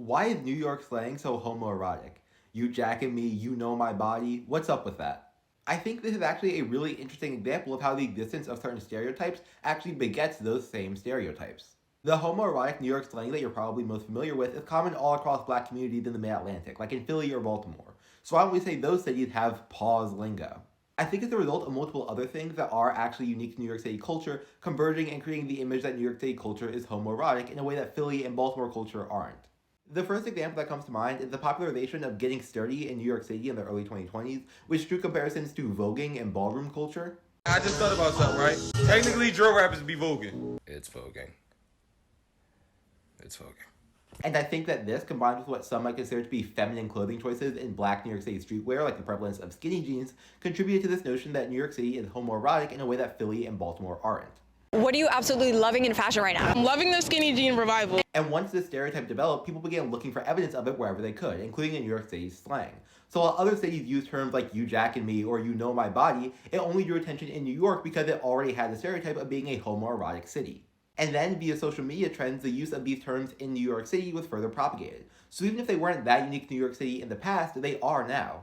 Why is New York slang so homoerotic? You jacking me, you know my body. What's up with that? I think this is actually a really interesting example of how the existence of certain stereotypes actually begets those same stereotypes. The homoerotic New York slang that you're probably most familiar with is common all across black communities in the mid-Atlantic, like in Philly or Baltimore. So why don't we say those cities have pause lingo? I think it's the result of multiple other things that are actually unique to New York City culture, converging and creating the image that New York City culture is homoerotic in a way that Philly and Baltimore culture aren't. The first example that comes to mind is the popularization of getting sturdy in New York City in the early 2020s, which drew comparisons to voguing and ballroom culture. I just thought about something, right? Technically, drill rappers be voguing. It's voguing. It's voguing. And I think that this, combined with what some might consider to be feminine clothing choices in black New York City streetwear, like the prevalence of skinny jeans, contributed to this notion that New York City is homoerotic in a way that Philly and Baltimore aren't. What are you absolutely loving in fashion right now? I'm loving the skinny jean revival. And once this stereotype developed, people began looking for evidence of it wherever they could, including in New York City's slang. So while other cities used terms like you jacking me or you know my body, it only drew attention in New York because it already had the stereotype of being a homoerotic city. And then, via social media trends, the use of these terms in New York City was further propagated. So even if they weren't that unique to New York City in the past, they are now.